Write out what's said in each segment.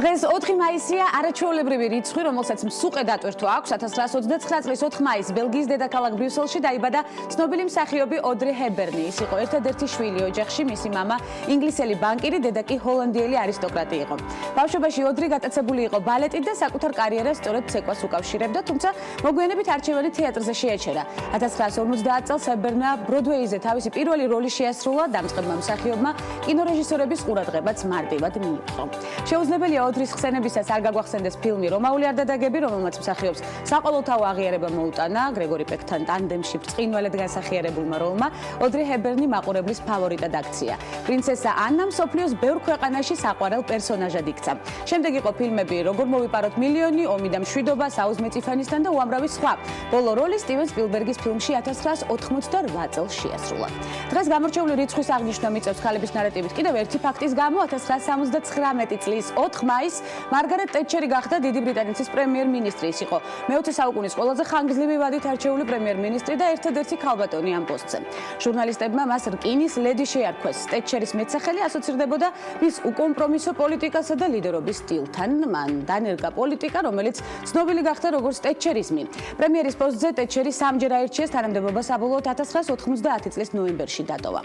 დღეს 4 მაისია არაჩვეულებრივი რიცხვი, რომელსაც მსუყე დატვირთვა აქვს 1929 წლის 4 მაისს ბელგიის დედაქალაქ ბრიუსელში დაიბადა ცნობილი მსახიობი ოდრი ჰეპბერნი. ის იყო ერთადერთი შვილი ოჯახში, მისი მამა ინგლისელი ბანკირი, დედა კი ჰოლანდიელი არისტოკრატი იყო. ბავშვობაში ოდრი გატაცებული იყო ბალეტით და საკუთარ კარიერას სწორედ ცეკვას უკავშირებდა, თუმცა მოგვიანებით არჩევანი თეატრზე შეეჩერა. 1950 წელს ჰეპბერნმა ბროდვეიზე თავისი პირველი როლი შეასრულა, დამწყებმა მსახიობმა კინორეჟისორების ყურადღებაც მარტივად მიიღო. შეუძლებელია ოდრის ხსენებისას არ გაგვახსენდეს ფილმი რომაული არდადაგები, რომელმაც მსახიობს საყოველთაო აღიარება მოუტანა გრეგორი პეკთან ტანდემში ბრწყინვალედ განსახიერებულმა როლმა. ოდრი ჰეპბერნი მაყურებლის ფავორიტად აქცია. პრინცესა ანა მსოფლიოს ბევრ ქვეყანაში საყვარელ პერსონაჟად იქცა. შემდეგ იყო ფილმები როგორ მოვიპაროთ მილიონი, ომი და მშვიდობა, საუზმე წიფანისთან და უამრავი სხვა. ბოლო როლი სტივენ სპილბერგის ფილმში 1998 წელს შეასრულა. დღეს გამორჩეული რიცხვის აღნიშვნა მიწევს ქალების ნარატივით კიდევ ერთი ფაქტის გამო 1979 წლის 4 მაისს მარგარეტ ტეტჩერი გახდა დიდი ბრიტანეთის პრემიერ-მინისტრი. ის იყო მე-20 საუკუნის ყველაზე ხანგრძლივი ვადით არჩეული პრემიერ-მინისტრი და ერთადერთი ქალბატონი ამ პოსტზე. ჟურნალისტებმა მას რკინის ლედი შეარქვეს. ტეტჩერის მეტსახელი ასოცირდებოდა მის უკომპრომისო პოლიტიკასა და ლიდერობის სტილთან. მან დანერგა პოლიტიკა, რომელიც ცნობილი გახდა როგორც ტეტჩერიზმი. პრემიერის პოსტზე ტეტჩერი სამჯერ აირჩიეს, თანამდებობა საბოლოოდ 1990 წლის ნოემბერში დატოვა.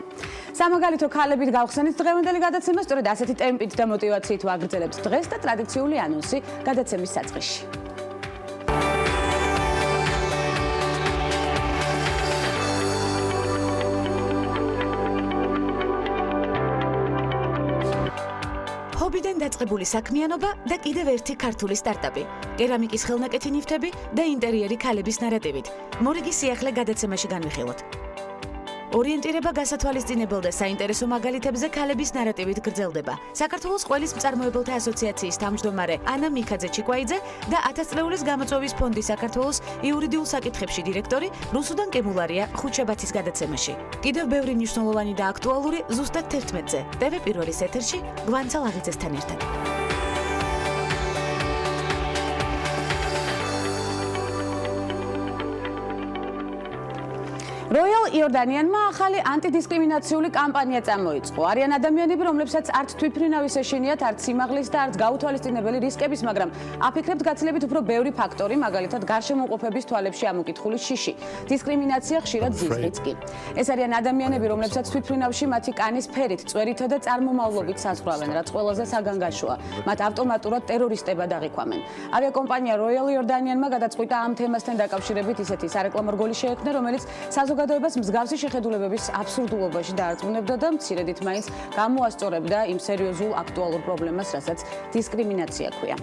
სამაგალითო ქალებით გავხსენით დღევანდელი გადაცემა, სწორედ ასეთი ტემპით და მოტივაციით ვაგრძელებთ დღეს და ტრადიციული ანონსი გადაცემის საწყისში. ჰობიდან დაწყებული საქმიანობა და კიდევ ერთი ქართული სტარტაპი. კერამიკის ხელნაკეთი ნივთები და ინტერიერი ქალების ნარატივით. მორიგი სიახლე გადაცემაში განვიხილოთ. ორიენტირება გასათვალისწინებელ და საინტერესო მაგალითებზე ქალების ნარატივით გრძელდება. საქართველოს ყველის მწარმოებელთა ასოციაციის თავმჯდომარე ანა მიქაძე-ჩიკვაიძე და 1000 წლეულის გამოწვევის ფონდი საქართველოს იურიდიულ საკითხებში დირექტორი რუსუდან კემულარია ხუთშაბათის გადაცემაში. კიდევ ბევრი მნიშვნელოვანი და აქტუალური ზუსტად 11-ზე. TV პირველის ეთერში გვანცა ლაღიძესთან ერთად. როიალ იორდანიანმა ახალი ანტიდისკრიმინაციული კამპანია წამოიწყო. არიან ადამიანები, რომლებსაც არც თვითმფრინავის ეშინიათ, არც სიმაღლის და არც გაუთვალისწინებელი რისკების, მაგრამ აფიქრებთ გაცილებით უფრო ბევრი ფაქტორი, მაგალითად გარშემოყოფების თვალებში ამოკითხული შიში. დისკრიმინაცია ხშირად ზიზღიც კი. ეს არიან ადამიანები, რომლებსაც თვითმფრინავში მათი კანის ფერით, წვერითა და წარმომავლობით საზღვრავენ, რაც ყველაზე საგანგაშოა. მათ ავტომატურად ტერორისტებად აღიქვამენ. ავიაკომპანია როიალ იორდანიანმა გადაწყვიტა ამ თემასთან დაკავშირებით ისეთი სარეკლამო რგოლი შეექმნა, რომელიც საზოგადოებას მსგავსი შეხედულებების აბსურდულობაში დაარწმუნებდა და მცირედით მაინც გამოასწორებდა იმ სერიოზულ აქტუალურ პრობლემას, რასაც დისკრიმინაცია ქვია.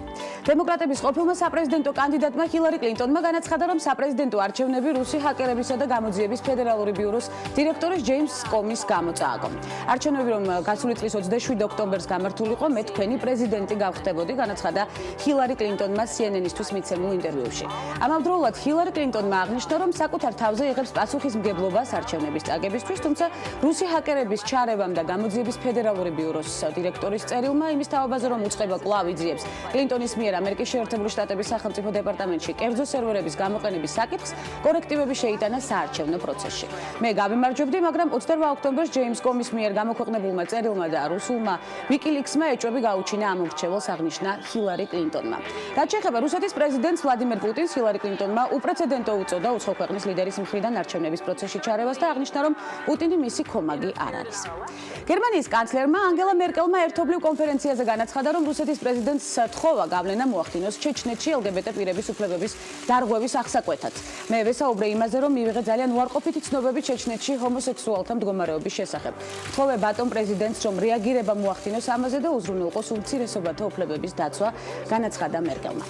დემოკრატების ყოფილმა საპრეზიდენტო კანდიდატმა ჰილარი კლინტონმა განაცხადა, რომ საპრეზიდენტო არჩევნები რუსი ჰაკერებისა და გამოძიების ფედერალური ბიუროს დირექტორის ჯეიმს კომის გამო წააგო. არჩევნები, რომ გასული წლის 27 ოქტომბერს გამართულიყო, მე თქვენი პრეზიდენტი გავხდებოდი, განაცხადა ჰილარი კლინტონმა CNN-ისთვის მიცემულ ინტერვიუში. ამავდროულად ჰილარი კლინტონმა აღნიშნა, რომ საკუთარ თავზე იღებს პასუხისმგებლობას არჩევნების წაგებისთვის, თუმცა რუსი ჰაკერების ჩარევამ და გამოძიების ფედერალური ბიუროს დირექტორის წერილმა იმის თავაზე, რომ უწყება კვლავ იძიებს კლინტონის მიერ ამერიკის შეერთებული შტატების სახელმწიფო დეპარტამენტში კერძო სერვერების გამოყენების საკითხს, კორექტივები შეიტანა საარჩევნო პროცესში. მე გავიმარჯვებდი, მაგრამ 28 ოქტომბერს ჯეიმს კომის მიერ გამოქვეყნებულმა წერილმა და რუსულმა ვიკილიქსმა ეჭვები გაუჩინა ამ ურჩეველს, აღნიშნა ჰილარი კლინტონმა. რაც შეეხება რუსეთის პრეზიდენტს ვლადიმერ პუტინს, ჰილარი კლინტონმა უპრეცედენტო უწოდა უცხო ქვეყნის ლიდერის მხრიდან არჩევნების პროცესში ჩარევას და აღნიშნა, რომ პუტინი მისი ქომაგი არ არის. გერმანიის კანცლერმა ანგელა მერკელმა ერთობლივ კონფერენციაზე განაცხადა, რომ რუსეთის პრეზიდენტს თხოვა გავლენა მოახდინოს ჩეჩნეთში LGBT პირების უფლებების დარღვევის აღსაკვეთად. მე ვესაუბრე იმაზე, რომ მივიღე ძალიან უარყოფითი ცნობები ჩეჩნეთში ჰომოსექსუალთა მდგომარეობის შესახებ. ვთხოვე ბატონ პრეზიდენტს, რომ რეაგირება მოახდინოს ამაზე და უზრუნველყოს უმცირესობათა უფლებების დაცვა, განაცხადა მერკელმა.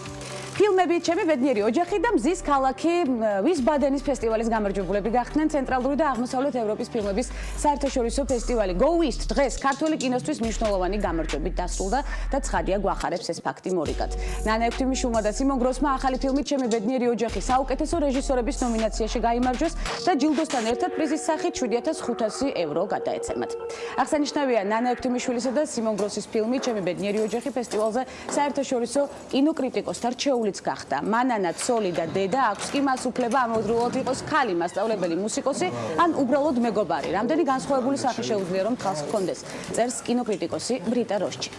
ფილმები ჩემი ბედნიერი ოჯახი და მზის ქალაქი ვისბადენის ფესტივალის გამარჯვებულები გახდნენ. ცენტრალური და აღმოსავლეთ ევროპის ფილმების საერთაშორისო ფესტივალი Go East დღეს ქართული კინოსთვის მნიშვნელოვანი გამარჯვებით დასრულდა და ცხადია გვახარებს ეს ფაქტი მორიგად. ნანა ექვთიმიშვილმა და სიმონ გროსმა ახალი ფილმით ჩემი ბედნიერი ოჯახი საუკეთესო რეჟისორების ნომინაციაში გაიმარჯვეს და ჯილდოსთან ერთად პრიზის სახით 7500 евро გადაეცემათ. აღსანიშნავია, ნანა ექვთიმიშვილისა და სიმონ გროსის ფილმი ჩემი ბედნიერი ოჯახი ფესტივალზე საერთაშორისო კინოკრიტიკოსთა რჩეულიც გახდა. მანანა, ცოლი და დედა აქვს კი მას უფლება ამავდროულად იყოს ქალი მასწავლებელი, მუსიკოსი ან უბრალოდ მეგობარი. რამდენი განსხვავებული სახე შეუძლია რომ თავს ჰქონდეს, წერს კინოკრიტიკოსი ბრიტა როსჩი.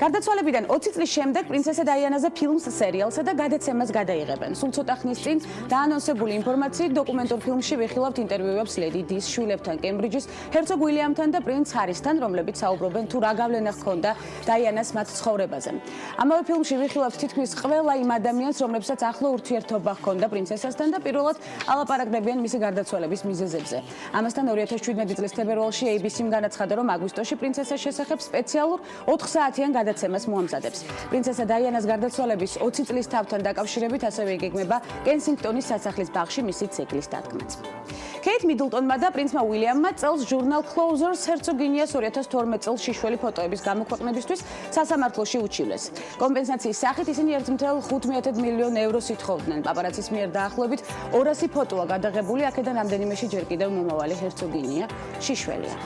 გარდაცვალებიდან 20 წლის შემდეგ პრინცესა დაიანაზე ფილმს, სერიალსა და გადაცემას გადაიღებენ. სულ ცოტა ხნის წინ დაანონსებული ინფორმაციით დოკუმენტურ ფილმში ვიხილავთ ინტერვიუებს ლედი დის შვილებთან, კემბრიჯის ჰერცოგ უილიამთან და პრინც ჰარისთან, რომლებიც საუბრობენ თუ რა გავლენა ჰქონდა დაიანას მათ ცხოვრებაზე. ამავე ფილმში ვიხილავთ თითქმის ყველა იმ ადამიანს, რომლებსაც ახლო ურთიერთობა ჰქონდა პრინცესასთან და პირველად ალაპარაკდებიან მისი გარდაცვალების მიზეზებზე. ამასთან 2017 წლის თებერვალში ABC-მ განაცხადა, რომ აგვისტოში პრინცესას შესახებ სპეციალურ 4 საათიან გადაცემას მოამზადებს. პრინცესა დაიანას გარდაცვალების 20 წლის თავთან დაკავშირებით ასევე იგეგმება კენსინგტონის სასახლის ბაღში მისი ძეგლის დადგმაც. კეით მიდლტონმა და პრინცმა უილიამმა წელს ჟურნალ Closer's ჰერცოგინიას 2012 წელს შიშველი ფოტოების გამოქვეყნებისთვის სასამართლოში უჩივლეს. კომპენსაციის სახით ისინი 1.5 მილიონ ევროს ითხოვდნენ. პაპარაცის მიერ დაახლოებით 200 ფოტოა გადაღებული, აქედან რამდენიმეში ჯერ კიდევ მომავალი ჰერცოგინია შიშველია.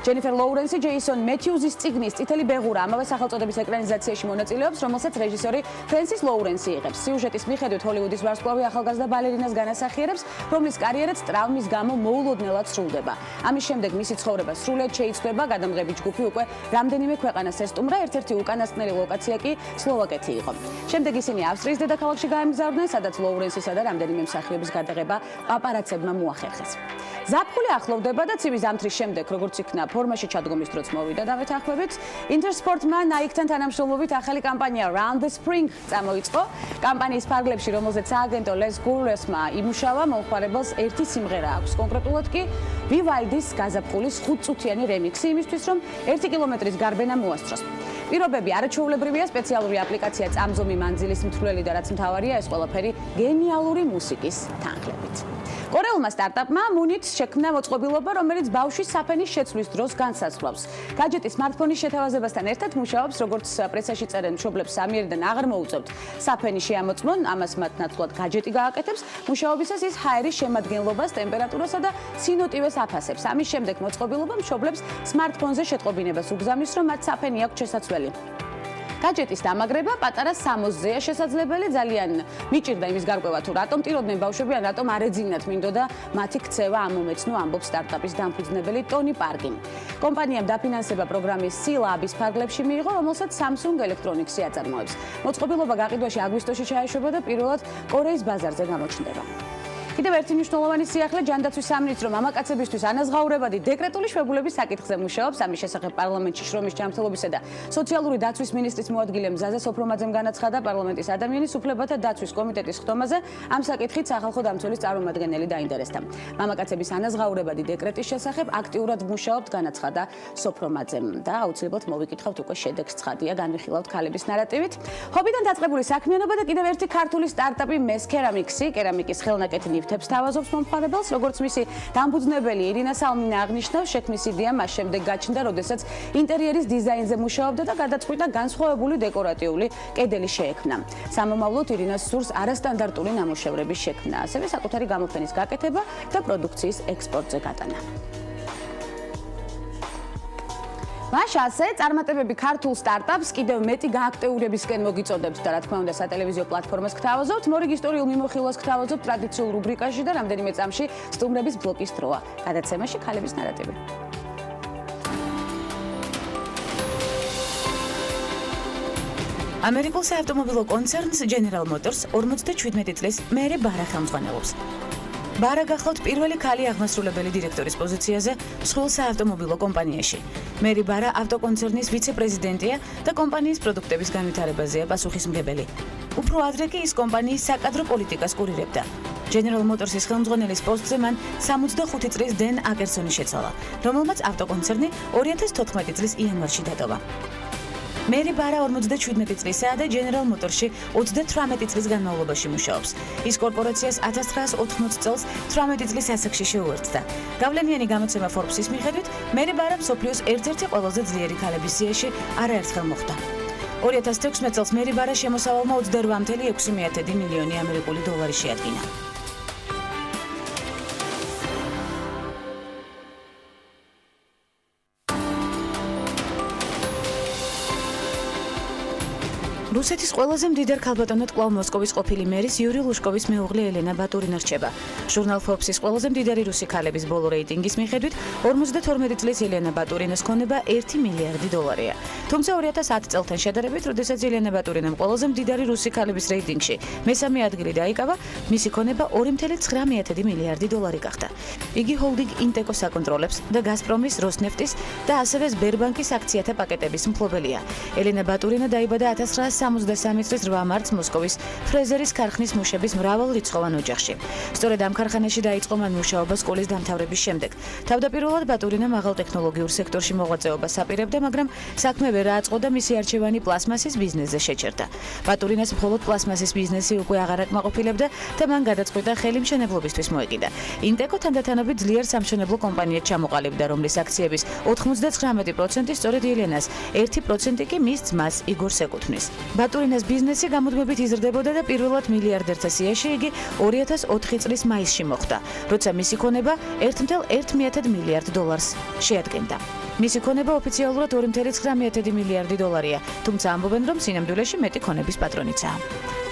ჯენიფერ ლოურენსი ჯეისონ მეთიუზის წიგნის წითელი ბეღურა ამავე სახელწოდების ეკრანიზაციაში მონაწილეობს, რომელსაც რეჟისორი ფრენსის ლოურენსი იღებს. სიუჟეტის მიხედვით ჰოლივუდის ვარსკვლავი ახალგაზრდა ბალერინას განასახიერებს, რომლის კარიერაც ტრავმის გამო მოულოდნელად სრულდება. ამის შემდეგ მისი ცხოვრება სრულად შეიცვლება, გადამღები ჯგუფი უკვე რამდენიმე ქვეყანას ესტუმრა, ერთ-ერთი უკანასკნელი ლოკაცია კი სლოვაკეთი იყო. შემდეგ ისინი ავსტრიის დედაქალაქში გაემგზავრნენ, სადაც ლოურენსისა და რამდენიმე მსახიობის გადაღება პაპარაცებმა მოახერხეს. ზაფხული ახლოვდება და ცივი ზამთრის შემდეგ, როგორც იქნა ფორმაში ჩადგომის დროც მოვიდა და მეთანხმებით, ინტერსპორტმა Nike-თან თანამშრომლობით ახალი კამპანია Round the Spring წამოიწყო. კამპანიის ფარგლებში, რომელზეც სააგენტო Les Gurlesმა იმუშავა, მომხმარებელს ერთი სიმღერა აქვს. კონკრეტულად კი Vivaldis გაზაფხულის 5-წუთიანი რემიქსი იმისთვის, რომ 1 კილომეტრის გარბენა მოასწროს. პირობები არაჩვეულებრივია, სპეციალური აპლიკაცია წამზომი მანძილის მთვლელი და რაც მთავარია, ეს ყველაფერი გენიალური მუსიკის თანხლებით. კორეულმა სტარტაპმა მუნით შექმნა მოწყობილობა, რომელიც ბავშვის საფენის შეცვლის დროს განსაზღვრავს. გაჯეტი სმარტფონის შეთავაზებასთან ერთად მუშაობს, როგორც პრესაში წერენ მშობლებს ამიერიდან აღარ მოუწევთ საფენი შეამოწმონ, ამას მათ ნაცვლად გაჯეტი გააკეთებს. მუშაობისას ის ჰაერის შემადგენლობას, ტემპერატურასა და სინოტივეს აფასებს. ამის შემდეგ მოწყობილობა მშობლებს სმარტფონზე შეტყობინებას უგზავნის, რომ მათ საფენი აქვთ შესაძლებელი. გაჯეტის დამაგრება პატარა 60-ზეა შესაძლებელი, ძალიან მიჭირდა იმის გარკვევა თუ რატომ ტიროდნენ ბავშვები ან რატომ არ ეძინათ მინდოდა მათი ქცევა ამომეცნო, ამბობს სტარტაპის დამფუძნებელი ტონი პარკი. კომპანიამ დაფინანსება პროგრამის C-Lab-ის ფარგლებში მიიღო, რომელსაც Samsung Electronics-ი აწარმოებს. მოწყობილობა გაყიდვაში აგვისტოში ჩაეშვება და პირველად კორეის ბაზარზე გამოჩნდება. კიდევ ერთი მნიშვნელოვანი სიახლე ჯანდაცვის სამინისტრო მამაკაცებისთვის ანაზღაურებადი დეკრეტული შვებულების საკითხზე მუშაობს. ამის შესახებ პარლამენტში შრომის ჯანმრთელობისა და სოციალური დაცვის მინისტრის მოადგილე მზაზე სოფრომაძემ განაცხადა პარლამენტის ადამიანის უფლებათა დაცვის კომიტეტის ხდომაზე ამ საკითხით სახალხო დამცველის წარმომადგენელი დაინტერესდა. მამაკაცების ანაზღაურებადი დეკრეტის შესახებ აქტიურად მუშაობთ, განაცხადა სოფრომაძემ და აუცილებლად მოვიკითხავთ უკვე შედეგს ცხადია, განვიხილავთ ქალების ნარატივით. ჰობიდან დაწყებული საქმიანობა და კიდევ ერთი ქართული სტარტაპი მეს კერამიქსი, კერამიკის ხელნაკეთი ნივთებს თავაზობს მომხმარებელს, როგორც მისი დამფუძნებელი ირინა სალმინა აღნიშნავს, შექმნის იდეა მას შემდეგ გაჩნდა, როდესაც ინტერიერის დიზაინზე მუშაობდა და გადაწყვიტა განსხვავებული დეკორატიული კედელი შეექმნა. სამომავლოდ ირინას სურს არასტანდარტული ნამუშევრების შექმნა, ასევე საკუთარი გამოფენის გაკეთება და პროდუქციის ექსპორტზე გატანა. მაშასე წარმატებები ქართულ სტარტაპს კიდევ მეტი გააქტიურებისკენ მოგიწოდებთ და რა თქმა უნდა სატელევიზიო პლატფორმას გთავაზობთ, მორიგ ისტორიულ მიმოხილვას გთავაზობთ ტრადიციულ რუბრიკაში და რამდენიმე წამში სტუმრების ბლოკის დროა. გადაცემაში ქალების ნარატივი. ამერიკულ საავტომობილო კონცერნს General Motors 57 წლის მერე ბარა ხელმძღვანელობს. ბარა გახლავთ პირველი ქალი აღმასრულებელი დირექტორის პოზიციაზე მსხვილ საავტომობილო კომპანიაში. მერი ბარა ავტოკონცერნის ვიცე-პრეზიდენტია და კომპანიის პროდუქტების განვითარებაზეა პასუხისმგებელი. უფრო ადრე კი ის კომპანიის საკადრო პოლიტიკას კურირებდა. General Motors-ის ხელმძღვანელის პოსტზე მან 65 წლის დენ აკერსონი შეცვალა, რომელმაც ავტოკონცერნი 2014 წლის იანვარში დატოვა. მერი ბარა 57 წლისაა და General Motors-ში 38 წლის განმავლობაში მუშაობს. ის კორპორაციას 1980 წელს 18 წლის ასაკში შეუერთდა. გავლენიანი გამოცემა Forbes-ის მიხედვით, მერი ბარა მსოფლიოს ერთ-ერთი ყველაზე ძლიერი ქალების სიაში არაერთხელ მოხვდა. 2016 წელს მერი ბარა შემოსავალმა 28,6 მილიონი ამერიკული დოლარი შეადგინა. რუსეთის ყველაზე მდიდარ ქალბატონად კვლავ მოსკოვის ყოფილი მერის იური ლუშკოვის მეუღლე ელენა ბატურინა რჩება. ჟურნალ Forbes-ის ყველაზე მდიდარი რუსი ქალების ბოლო რეიტინგის მიხედვით 52 წლის ელენა ბატურინას ქონება $1 მილიარდი. თუმცა 2010 წელთან შედარებით, როდესაც ელენა ბატურინამ ყველაზე მდიდარი რუსი ქალების რეიტინგში მესამე ადგილი დაიკავა, მისი ქონება $2.9 მილიარდი გახდა. იგი ჰოლდინგ ინტეკოს აკონტროლებს და გაზპრომის, როსნეფტის და ასევე სბერბანკის აქციათა პაკეტების მფლობელია. ელენა ბატურინა დაიბადა 1963 წლის 8 მარტს მოსკოვის ფრეზერის ქარხნის მუშების მრავალრიცხოვან ოჯახში. სწორედ ამ ქარხანაში დაიწყო მან მუშაობა სკოლის დამთავრების შემდეგ. თავდაპირველად ბატურინა მაღალ ტექნოლოგიურ სექტორში მოღვაწეობას აპირებდა, მაგრამ საქმე ვერ აწყო და მისი არჩევანი პლასმასის ბიზნესზე შეჩერდა. ბატურინას მხოლოდ პლასმასის ბიზნესი უკვე აღარ აკმაყოფილებდა და მან გადაწყვიტა ხელი მშენებლობისთვის მოეკიდა. ინტეკო თანდათანობით ძლიერ სამშენებლო კომპანიად ჩამოყალიბდა, რომლის აქციების 99% სწორედ ელენას, 1% კი მის ძმას იგორს ეკუთვნის. ბატურინას ბიზნესი გამუდმებით იზრდებოდა და პირველად მილიარდერთა სიაში იგი 2004 წლის მაისში მოხვდა, როცა მისი ქონება $1.1 მილიარდ შეადგენდა. მისი ქონება ოფიციალურად $2.9 მილიარდი, თუმცა ამბობენ, რომ სინამდვილეში მეტი ქონების პატრონიცაა.